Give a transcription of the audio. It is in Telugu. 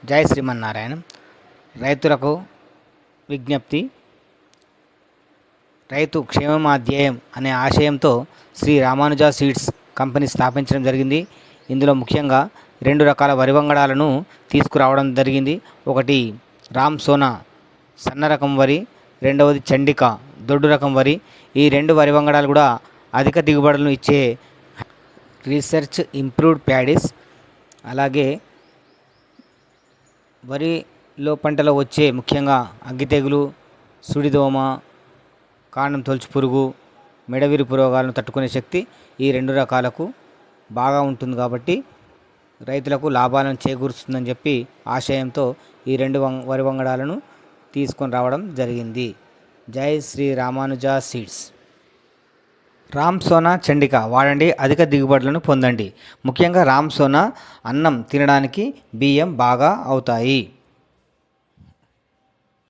జై శ్రీమన్నారాయణ. రైతులకు విజ్ఞప్తి. రైతు క్షేమమాధ్యేయం అనే ఆశయంతో శ్రీ రామానుజ సీడ్స్ కంపెనీ స్థాపించడం జరిగింది. ఇందులో ముఖ్యంగా 2 రకాల వరి వంగడాలను తీసుకురావడం జరిగింది. ఒకటి రామ్ సోనా సన్న రకం వరి, రెండవది చండిక దొడ్డు రకం వరి. ఈ 2 వరి వంగడాలు కూడా అధిక దిగుబడులను ఇచ్చే రీసెర్చ్ ఇంప్రూవ్డ్ ప్యాడీస్. అలాగే వరిలో పంటలో వచ్చే ముఖ్యంగా అగ్గి తెగులు, సుడిదోమ, కాండం తొలుచు పురుగు, మెడవిరుపు రోగాలను తట్టుకునే శక్తి ఈ 2 రకాలకు బాగా ఉంటుంది. కాబట్టి రైతులకు లాభాలను చేకూరుస్తుందని చెప్పి ఆశయంతో ఈ 2 వరి వంగడాలను తీసుకొని రావడం జరిగింది. జై శ్రీ రామానుజ సీడ్స్. రామ్ సోనా చండిక వాడండి, అధిక దిగుబడులను పొందండి. ముఖ్యంగా రామ్ సోనా అన్నం తినడానికి బియ్యం బాగా అవుతాయి.